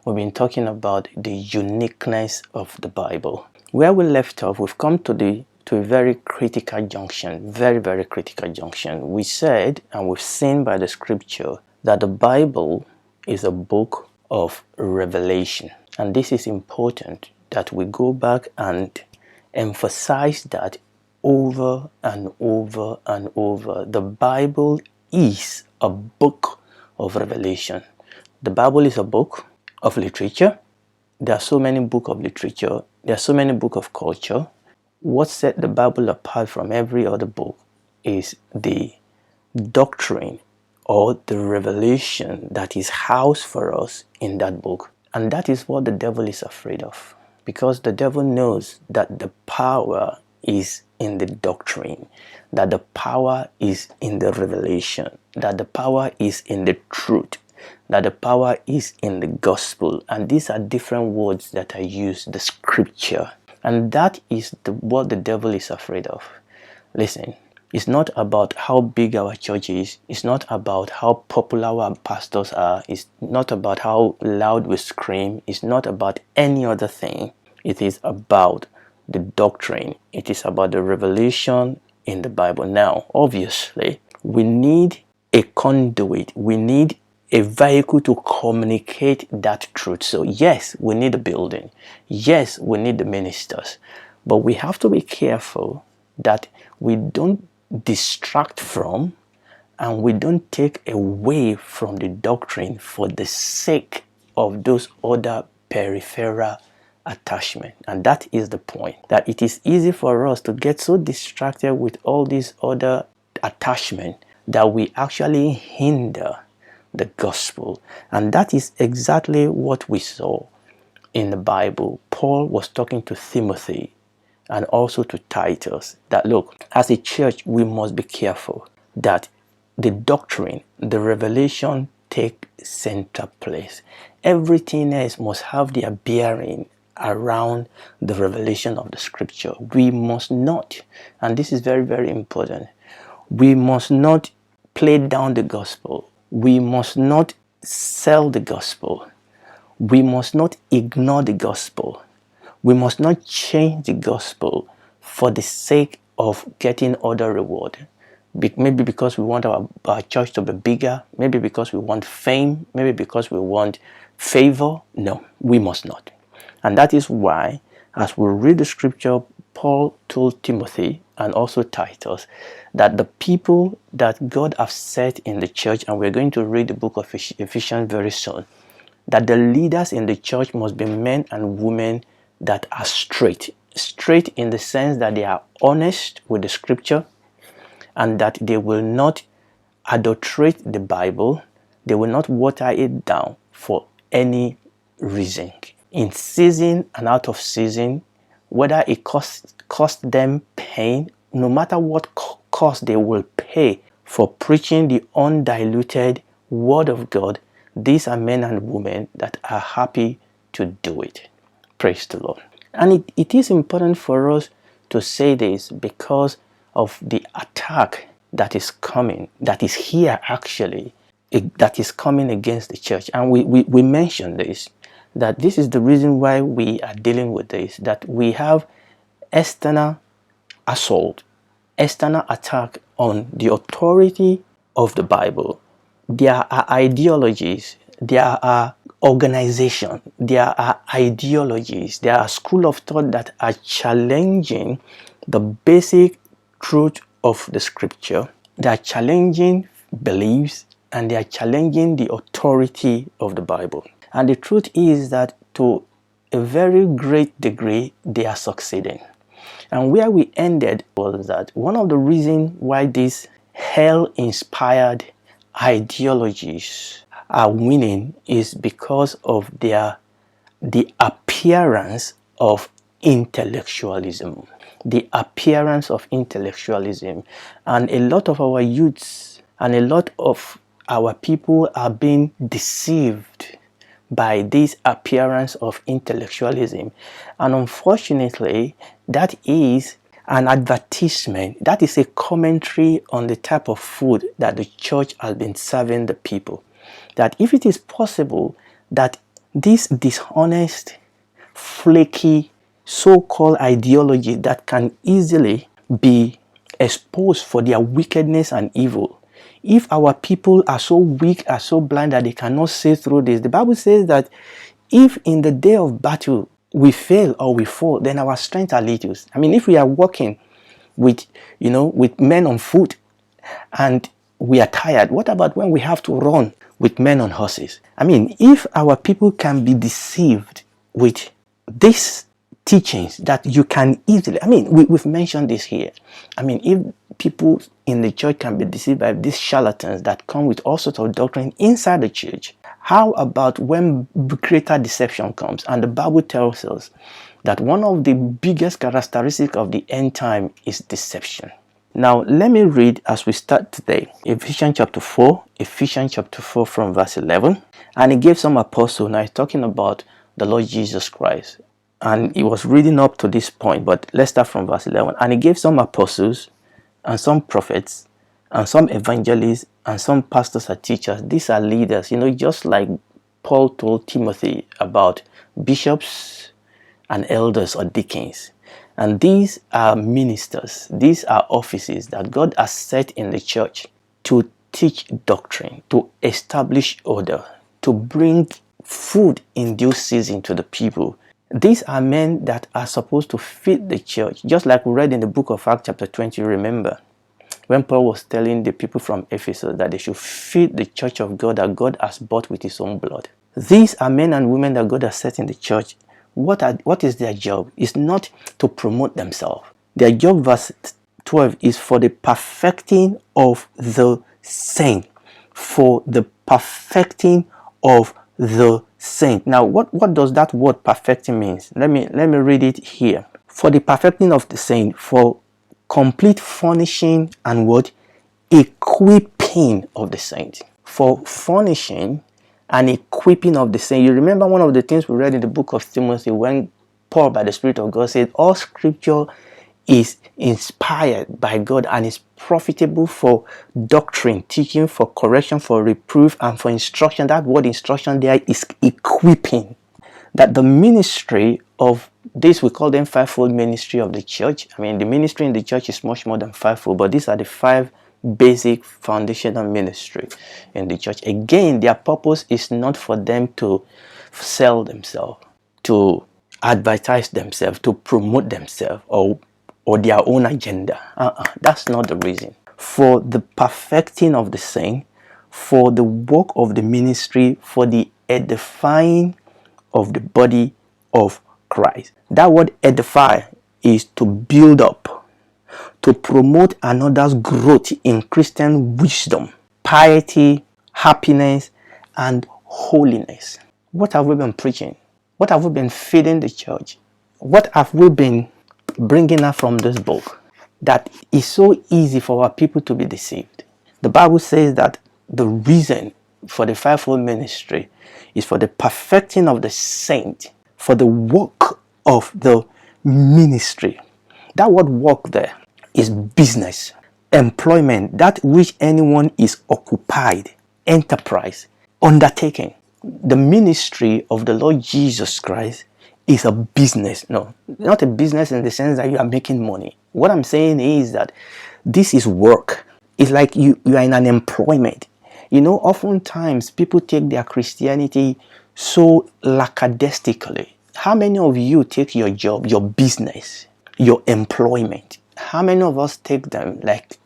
we've been talking about the uniqueness of the Bible. Where we left off, we've come to a very critical junction, very critical junction. We said, and we've seen by the scripture, that the Bible is a book of revelation. And this is important that we go back and emphasize that over and over and over. The Bible is a book of revelation. The Bible is a book of literature. There are so many books of literature. There are so many books of culture. What set the Bible apart from every other book is the doctrine or the revelation that is housed for us in that book. And that is what the devil is afraid of, because the devil knows that the power is in the doctrine, that the power is in the revelation, that the power is in the truth, that the power is in the gospel. And these are different words that I use, the scripture. And that is what the devil is afraid of. Listen, it's not about how big our church is. It's not about how popular our pastors are. It's not about how loud we scream. It's not about any other thing. It is about the doctrine. It is about the revelation in the Bible. Now, obviously, we need a conduit. We need a vehicle to communicate that truth. So yes, we need a building. Yes, we need the ministers. But we have to be careful that we don't distract from and we don't take away from the doctrine for the sake of those other peripheral attachment. And that is the point, that it is easy for us to get so distracted with all these other attachment that we actually hinder the gospel. And that is exactly what we saw in the Bible. Paul was talking to Timothy and also to Titus that, look, as a church, we must be careful that the doctrine, the revelation take center place. Everything else must have their bearing around the revelation of the scripture. We must not, and this is very important, we must not play down the gospel. We must not sell the gospel. We must not ignore the gospel. We must not change the gospel for the sake of getting other reward. Maybe because we want our church to be bigger. Maybe because we want fame. Maybe because we want favor. No, we must not. And that is why, as we read the scripture, Paul told Timothy and also Titus that the people that God has set in the church, and we're going to read the book of Ephesians very soon, that the leaders in the church must be men and women that are straight in the sense that they are honest with the scripture, and that they will not adulterate the Bible. They will not water it down for any reason, in season and out of season, whether it cost them pain. No matter what cost they will pay for preaching the undiluted word of God, these are men and women that are happy to do it. Praise the Lord. And it is important for us to say this because of the attack that is coming, that is here actually, that is coming against the church. And we mentioned this, that this is the reason why we are dealing with this, that we have external assault, external attack on the authority of the Bible. There are ideologies, there are organizations, there are ideologies, there are schools of thought that are challenging the basic truth of the scripture. They are challenging beliefs and they are challenging the authority of the Bible. And the truth is that to a very great degree, they are succeeding. And where we ended was that one of the reasons why these hell-inspired ideologies are winning is because of the appearance of intellectualism. The appearance of intellectualism. And a lot of our youths and a lot of our people are being deceived by this appearance of intellectualism. And unfortunately, that is an advertisement. That is a commentary on the type of food that the church has been serving the people. That if it is possible that this dishonest, flaky, so-called ideology that can easily be exposed for their wickedness and evil. If our people are so weak, are so blind that they cannot see through this, the Bible says that if in the day of battle we fail or we fall, then our strength are little. I mean, if we are walking with, with men on foot and we are tired, what about when we have to run with men on horses? I mean, if our people can be deceived with these teachings that you can easily, I mean, we've mentioned this here. I mean, if people in the church can be deceived by these charlatans that come with all sorts of doctrine inside the church, how about when greater deception comes? And the Bible tells us that one of the biggest characteristics of the end time is deception. Now, let me read as we start today, Ephesians chapter 4 from verse 11. And he gave some apostles. Now he's talking about the Lord Jesus Christ. And he was reading up to this point, but let's start from verse 11. And he gave some apostles and some prophets and some evangelists and some pastors and teachers. These are leaders, just like Paul told Timothy about bishops and elders or deacons. And these are ministers. These are offices that God has set in the church to teach doctrine, to establish order, to bring food in due season to the people. These are men that are supposed to feed the church, just like we read in the book of Acts chapter 20, remember, when Paul was telling the people from Ephesus that they should feed the church of God that God has bought with his own blood. These are men and women that God has set in the church. What is their job? It's not to promote themselves. Their job, verse 12, is for the perfecting of the saint. For the perfecting of the saint. Now, what does that word perfecting means? Let me read it here. For the perfecting of the saint, for complete furnishing and what? Equipping of the saint. For furnishing and equipping of the saint. You remember one of the things we read in the book of Timothy when Paul, by the Spirit of God, said all scripture is inspired by God and is profitable for doctrine, teaching, for correction, for reproof, and for instruction. That word instruction there is equipping. That the ministry of this, we call them fivefold ministry of the church. I mean, the ministry in the church is much more than fivefold, but these are the five basic foundational ministry in the church. Again, their purpose is not for them to sell themselves, to advertise themselves, to promote themselves, or their own agenda. That's not the reason. For the perfecting of the saint, for the work of the ministry, for the edifying of the body of Christ. That word edify is to build up, to promote another's growth in Christian wisdom, piety, happiness, and holiness. What have we been preaching? What have we been feeding the church? What have we been bringing out from this book that is so easy for our people to be deceived? The Bible says that the reason for the fivefold ministry is for the perfecting of the saint, for the work of the ministry. That word work there is business, employment, that which anyone is occupied, enterprise, undertaking. The ministry of the Lord Jesus Christ is a business. No, not a business in the sense that you are making money. What I'm saying is that this is work. It's like you are in an employment. Oftentimes people take their Christianity so lackadaisically. How many of you take your job, your business, your employment? How many of us take them like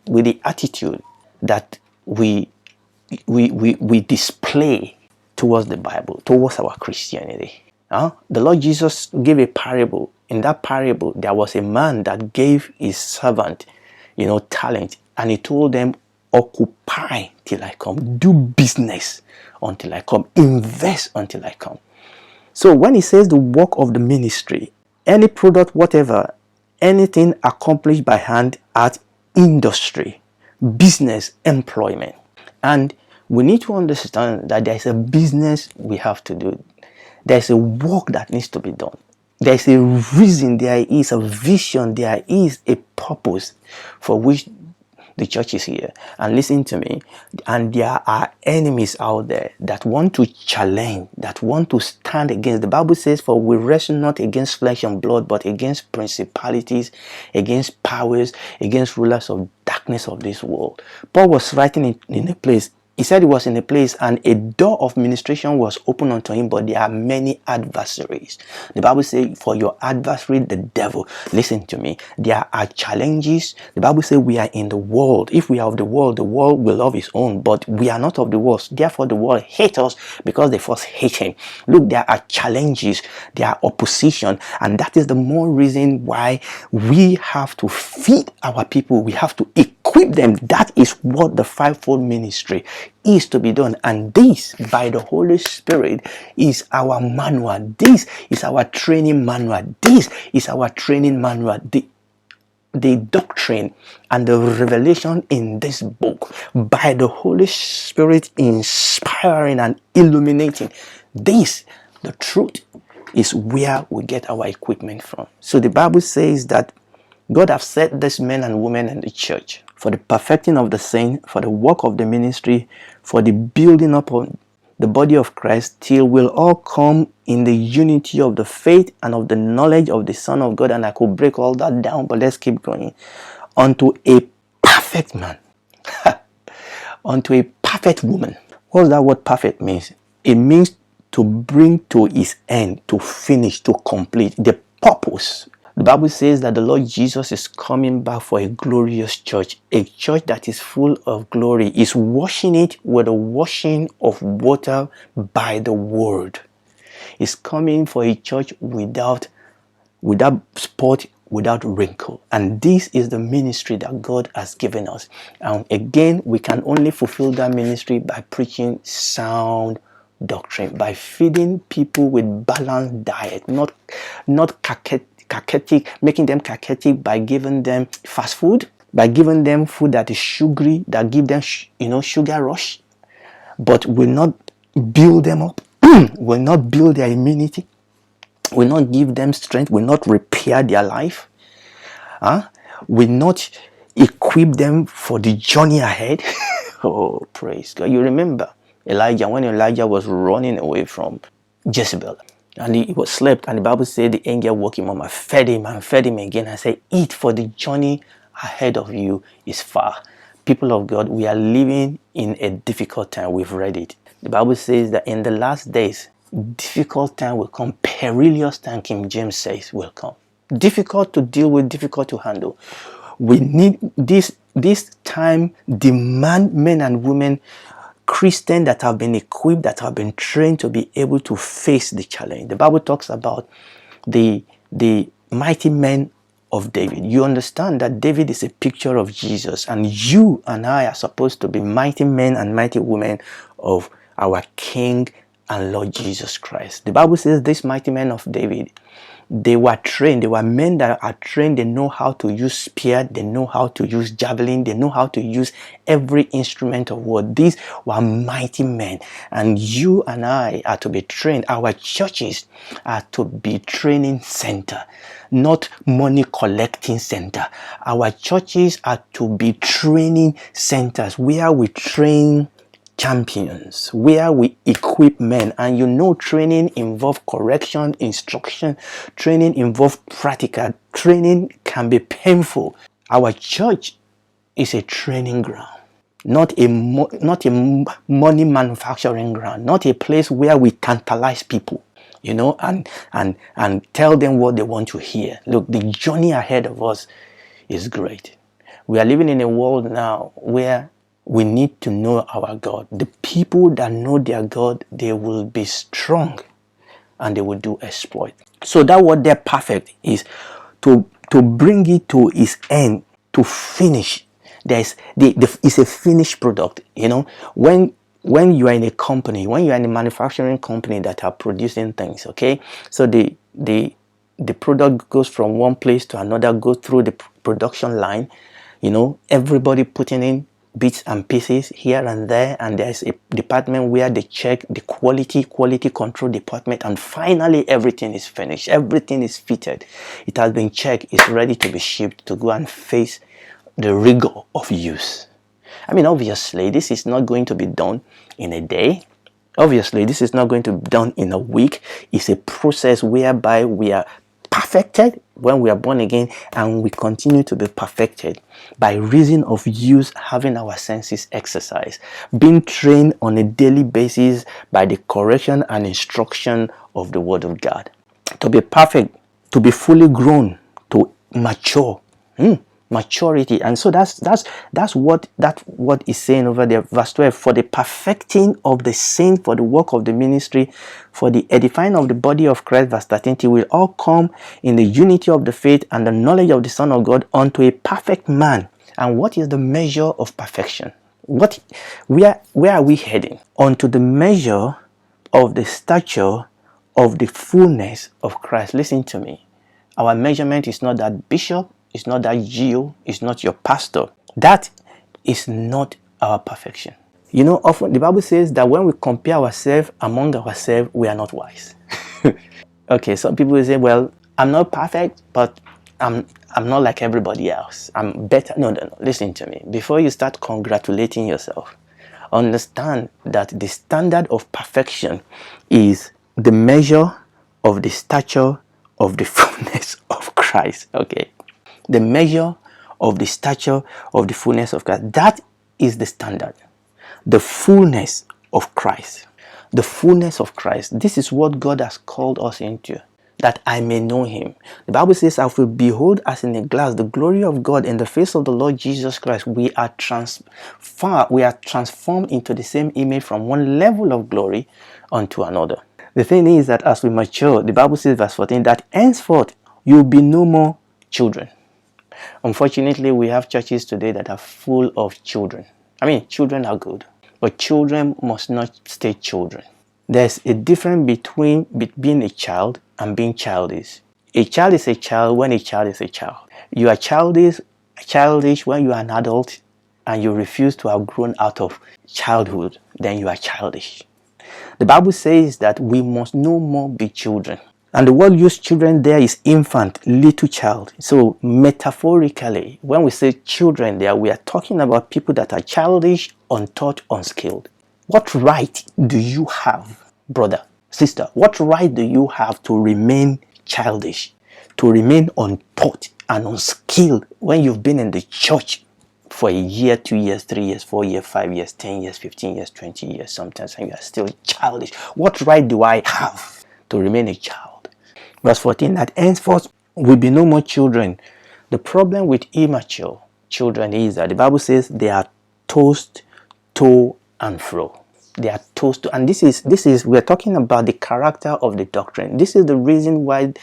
with the attitude that we display towards the Bible, towards our Christianity? The Lord Jesus gave a parable. In that parable, there was a man that gave his servant, talent, and he told them, occupy till I come, do business until I come, invest until I come. So when he says the work of the ministry, any product, whatever, anything accomplished by hand at industry, business, employment. And we need to understand that there's a business we have to do. There's a work that needs to be done. There's a reason, there is a vision, there is a purpose for which the church is here. And listen to me, and there are enemies out there that want to challenge, that want to stand against. The Bible says, for we wrestle not against flesh and blood, but against principalities, against powers, against rulers of darkness of this world. Paul was writing in a place. He said he was in a place and a door of ministration was open unto him, but there are many adversaries. The Bible says, for your adversary, the devil. Listen to me. There are challenges. The Bible says we are in the world. If we are of the world will love his own, but we are not of the world. Therefore, the world hates us because they first hate him. Look, there are challenges. There are opposition. And that is the more reason why we have to feed our people. We have to equip them. That is what the fivefold ministry is to be done, and this by the Holy Spirit is our manual. This is our training manual. This is our training manual. The doctrine and the revelation in this book by the Holy Spirit inspiring and illuminating this, the truth, is where we get our equipment from. So the Bible says that God have set these men and women in the church for the perfecting of the saint, for the work of the ministry, for the building up of the body of Christ, till we'll all come in the unity of the faith and of the knowledge of the Son of God. And I could break all that down, but let's keep going. Unto a perfect man. Unto a perfect woman. What does that word perfect means? It means to bring to its end, to finish, to complete the purpose. The Bible says that the Lord Jesus is coming back for a glorious church, a church that is full of glory. Is washing it with the washing of water by the word. Is coming for a church without spot, without wrinkle. And this is the ministry that God has given us. And again, we can only fulfill that ministry by preaching sound doctrine, by feeding people with balanced diet, not making them cachetic by giving them fast food, by giving them food that is sugary, that give them sugar rush, but will not build them up, will not build their immunity, will not give them strength, will not repair their life, will not equip them for the journey ahead. Oh, praise God. You remember Elijah, when Elijah was running away from Jezebel, and he was slept, and the Bible said the angel woke him up and fed him again and said, eat, for the journey ahead of you is far. People of God, we are living in a difficult time. We've read it. The Bible says that in the last days, difficult time will come. Perilous time, King James says, will come. Difficult to deal with, difficult to handle. We need this time demand men and women, Christians that have been equipped, that have been trained to be able to face the challenge. The Bible talks about the mighty men of David. You understand that David is a picture of Jesus, and you and I are supposed to be mighty men and mighty women of our King and Lord Jesus Christ. The Bible says these mighty men of David, they were trained. They were men that are trained. They know how to use spear. They know how to use javelin. They know how to use every instrument of war. These were mighty men. And you and I are to be trained. Our churches are to be training center, not money collecting center. Our churches are to be training centers where we train champions, where we equip men. And training involves correction, instruction. Training involves practical. Training can be painful. Our church is a training ground, not a money manufacturing ground, not a place where we tantalize people, and tell them what they want to hear. Look, the journey ahead of us is great. We are living in a world now where we need to know our God. The people that know their God, they will be strong and they will do exploit. So that word there, perfect, is to bring it to its end, to finish. It's a finished product. When you are in a company, when you are in a manufacturing company that are producing things, okay, so the product goes from one place to another, goes through the production line, everybody putting in bits and pieces here and there, and there's a department where they check the quality control department, and finally everything is finished, everything is fitted, it has been checked, it's ready to be shipped to go and face the rigor of use. I mean, obviously, this is not going to be done in a day. Obviously, this is not going to be done in a week. It's a process whereby we are perfected when we are born again, and we continue to be perfected by reason of use, having our senses exercised, being trained on a daily basis by the correction and instruction of the Word of God. To be perfect, to be fully grown, to mature. Maturity. And so that's what is saying over there, verse 12. For the perfecting of the saint, for the work of the ministry, for the edifying of the body of Christ, verse 13, till we all come in the unity of the faith and the knowledge of the Son of God, unto a perfect man. And what is the measure of perfection? Where are we heading? Unto the measure of the stature of the fullness of Christ. Listen to me. Our measurement is not that bishop, it's not that geo, it's not your pastor. That is not our perfection. You know, often the Bible says that when we compare ourselves among ourselves, we are not wise. Okay, some people will say, well, I'm not perfect, but I'm not like everybody else. I'm better. No. Listen to me. Before you start congratulating yourself, understand that the standard of perfection is the measure of the stature of the fullness of Christ. Okay. The measure of the stature of the fullness of Christ. That is the standard. The fullness of Christ. The fullness of Christ. This is what God has called us into. That I may know him. The Bible says, I will behold as in a glass the glory of God in the face of the Lord Jesus Christ. We are transformed into the same image from one level of glory unto another. The thing is that as we mature, the Bible says, verse 14, that henceforth you will be no more children. Unfortunately, we have churches today that are full of children. I mean, children are good, but children must not stay children. There's a difference between being a child and being childish. A child is a child when a child is a child. You are childish when you are an adult and you refuse to have grown out of childhood, then you are childish. The Bible says that we must no more be children. And the word used children there is infant, little child. So metaphorically, when we say children there, we are talking about people that are childish, untaught, unskilled. What right do you have, brother, sister? What right do you have to remain childish, to remain untaught and unskilled when you've been in the church for a year, 2 years, 3 years, 4 years, 5 years, 10 years, 15 years, 20 years sometimes, and you are still childish? What right do I have to remain a child? Verse 14, that henceforth will be no more children. The problem with immature children is that the Bible says they are tossed to and fro. They are tossed to, and this is we're talking about the character of the doctrine. This is the reason why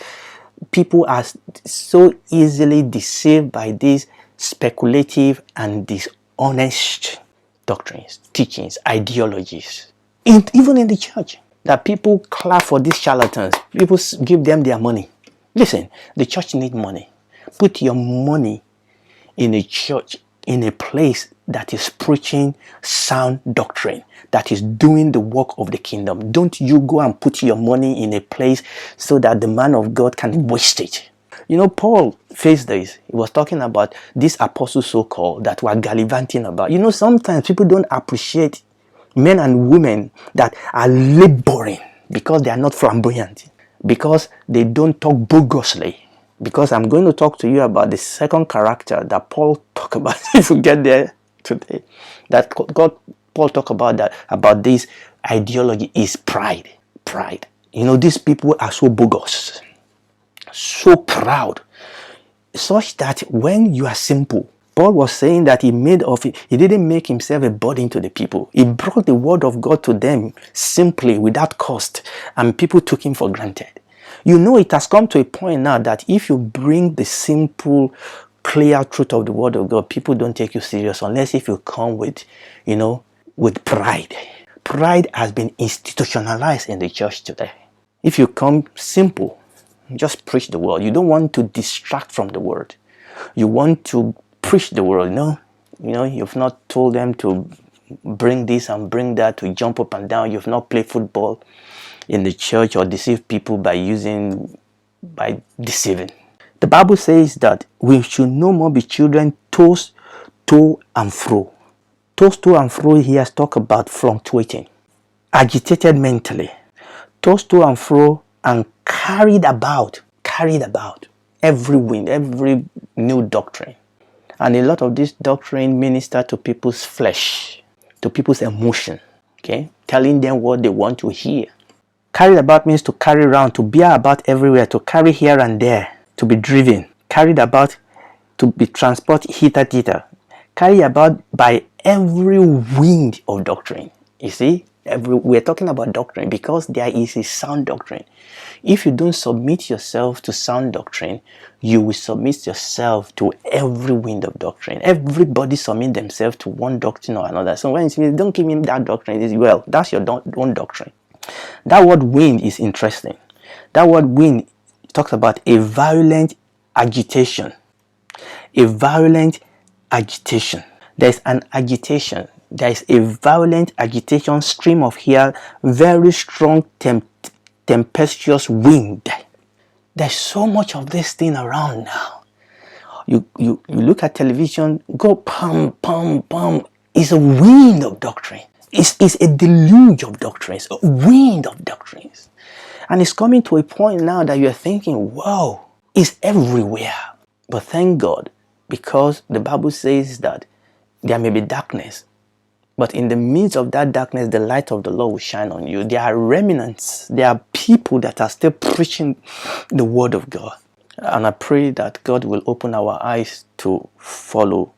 people are so easily deceived by these speculative and dishonest doctrines, teachings, ideologies, even in the church. That people clap for these charlatans. People give them their money. Listen, the church needs money. Put your money in a church, in a place that is preaching sound doctrine, that is doing the work of the kingdom. Don't you go and put your money in a place so that the man of God can waste it. You know, Paul faced this. He was talking about these apostles so-called that were gallivanting about. You know, sometimes people don't appreciate men and women that are laboring because they are not flamboyant, because they don't talk bogusly. Because I'm going to talk to you about the second character that Paul talked about. If we get there today, that Paul talked about about this ideology is pride. Pride. You know, these people are so bogus, so proud, such that when you are simple, Paul was saying that he didn't make himself a burden to the people. He brought the word of God to them simply without cost, and people took him for granted. You know, it has come to a point now that if you bring the simple, clear truth of the word of God, people don't take you serious unless if you come with pride. Pride has been institutionalized in the church today. If you come simple, just preach the word. You don't want to distract from the word. You want to preach the word, you know, you've not told them to bring this and bring that, to jump up and down. You've not played football in the church or deceive people by deceiving. The Bible says that we should no more be children tossed to and fro. Tossed to and fro here talk about fluctuating, agitated mentally, tossed to and fro and carried about every wind, every new doctrine. And a lot of this doctrine minister to people's flesh, to people's emotion, okay, telling them what they want to hear. Carried about means to carry around, to bear about everywhere, to carry here and there, to be driven. Carried about, to be transported hither thither. Carried about by every wind of doctrine. You see, we're talking about doctrine because there is a sound doctrine. If you don't submit yourself to sound doctrine, you will submit yourself to every wind of doctrine. Everybody submit themselves to one doctrine or another. So when you say, don't give me that doctrine, it's, well, that's your own doctrine. That word wind is interesting. That word wind talks about a violent agitation. A violent agitation. There's an agitation. There is a violent agitation, stream of air, very strong tempestuous wind. There's so much of this thing around now. You look at television, go pum pum pum. It's a wind of doctrine. It's a deluge of doctrines, a wind of doctrines. And it's coming to a point now that you're thinking, wow, it's everywhere. But thank God, because the Bible says that there may be darkness, but in the midst of that darkness, the light of the Lord will shine on you. There are remnants. There are people that are still preaching the word of God. And I pray that God will open our eyes to follow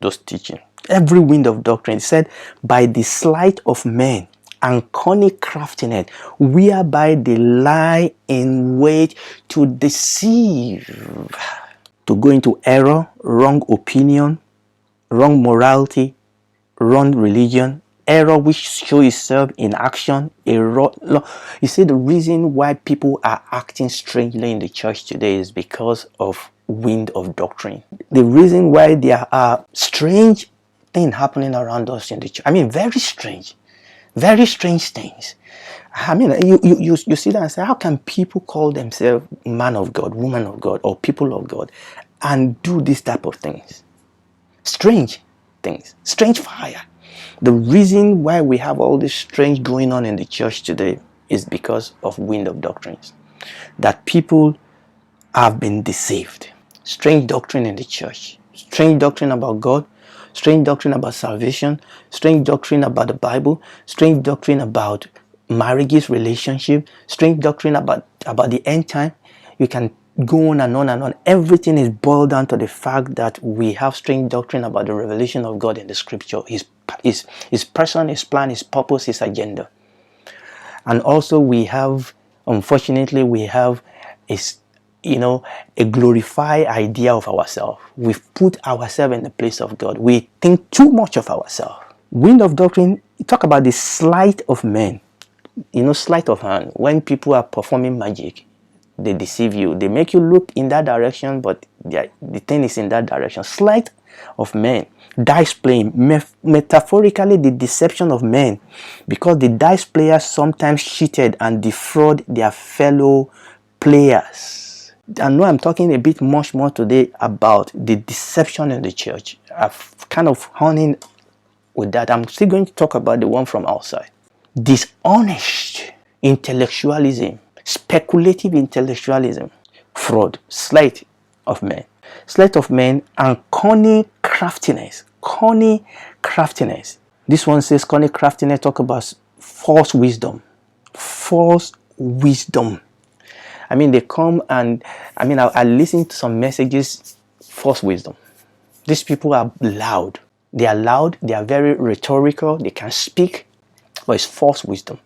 those teachings. Every wind of doctrine said, by the sleight of men and cunning craftiness, whereby they lie in wait to deceive, to go into error, wrong opinion, wrong morality, wrong religion, error which show itself in action. You see, the reason why people are acting strangely in the church today is because of wind of doctrine. The reason why there are strange things happening around us in the church, I mean, very strange things. I mean, you see that and say, how can people call themselves man of God, woman of God, or people of God, and do this type of things? Strange things, strange fire. The reason why we have all this strange going on in the church today is because of wind of doctrines. That people have been deceived. Strange doctrine in the church. Strange doctrine about God. Strange doctrine about salvation. Strange doctrine about the Bible. Strange doctrine about marriages, relationship. Strange doctrine about the end time. You can go on and on and on. Everything is boiled down to the fact that we have strange doctrine about the revelation of God in the scripture, his person, his plan, his purpose, his agenda. And also we have, unfortunately, we have a glorified idea of ourselves. We've put ourselves in the place of God. We think too much of ourselves. Wind of doctrine, talk about the sleight of men. Sleight of hand. When people are performing magic, they deceive you. They make you look in that direction, but the thing is in that direction. Sleight of men. Dice playing. Metaphorically, the deception of men. Because the dice players sometimes cheated and defraud their fellow players. I know I'm talking a bit much more today about the deception in the church. I've kind of honed in with that. I'm still going to talk about the one from outside. Dishonest intellectualism. Speculative intellectualism, fraud, sleight of men and cunning craftiness. This one says cunning craftiness, talk about false wisdom. I mean, they come and I listen to some messages, false wisdom. These people are loud. They are very rhetorical, they can speak, but it's false wisdom.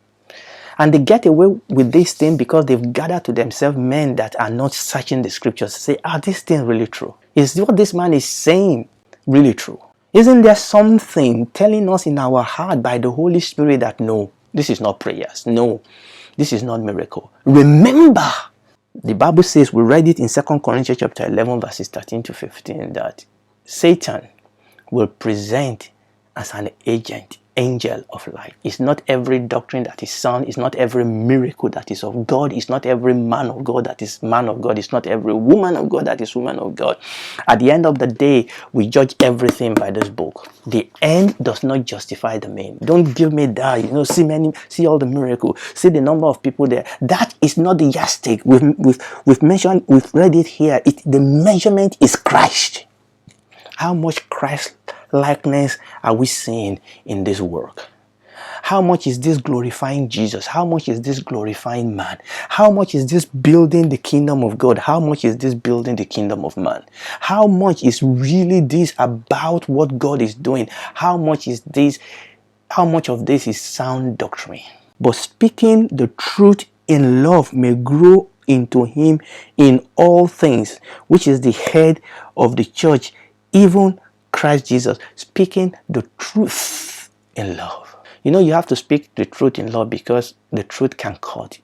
And they get away with this thing because they've gathered to themselves men that are not searching the scriptures to say, this thing really true? Is what this man is saying really true? Isn't there something telling us in our heart by the Holy Spirit that no, this is not prayers. No, this is not miracle. Remember, the Bible says, we read it in 2 Corinthians chapter 11, verses 13 to 15, that Satan will present as an agent angel of light. It's not every doctrine that is sound. It's not every miracle that is of God. It's not every man of God that is man of God. It's not every woman of God that is woman of God. At the end of the day, we judge everything by this book. The end does not justify the mean. Don't give me that. See all the miracles. See the number of people there. That is not the yardstick. We've mentioned. We've read it here. The measurement is Christ. How much Christ likeness are we seeing in this work? How much is this glorifying Jesus? How much is this glorifying man? How much is this building the kingdom of God? How much is this building the kingdom of man? How much is really this about what God is doing? How much of this is sound doctrine? But speaking the truth in love may grow into him in all things, which is the head of the church, even Christ Jesus, speaking the truth in love. You have to speak the truth in love because the truth can cut.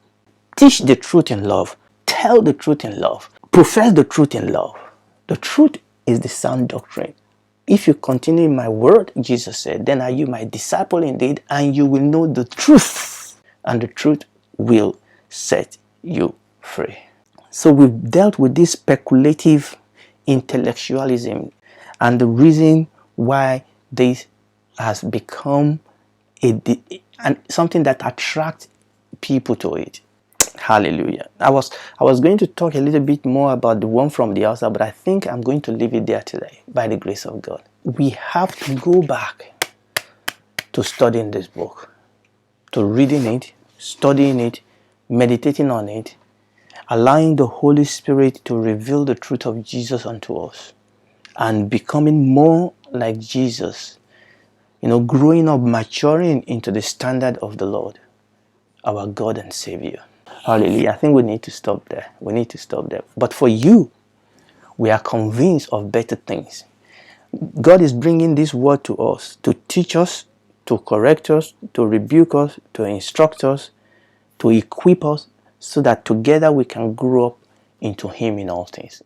Teach the truth in love. Tell the truth in love. Profess the truth in love. The truth is the sound doctrine. If you continue in my word, Jesus said, then are you my disciple indeed, and you will know the truth, and the truth will set you free. So we've dealt with this speculative intellectualism and the reason why this has become something that attracts people to it. Hallelujah. I was going to talk a little bit more about the one from the outside, but I think I'm going to leave it there today by the grace of God. We have to go back to studying this book, to reading it, studying it, meditating on it, allowing the Holy Spirit to reveal the truth of Jesus unto us, and becoming more like Jesus, growing up, maturing into the standard of the Lord, our God and Savior. Hallelujah. I think we need to stop there. But for you, we are convinced of better things. God is bringing this word to us, to teach us, to correct us, to rebuke us, to instruct us, to equip us, so that together we can grow up into Him in all things.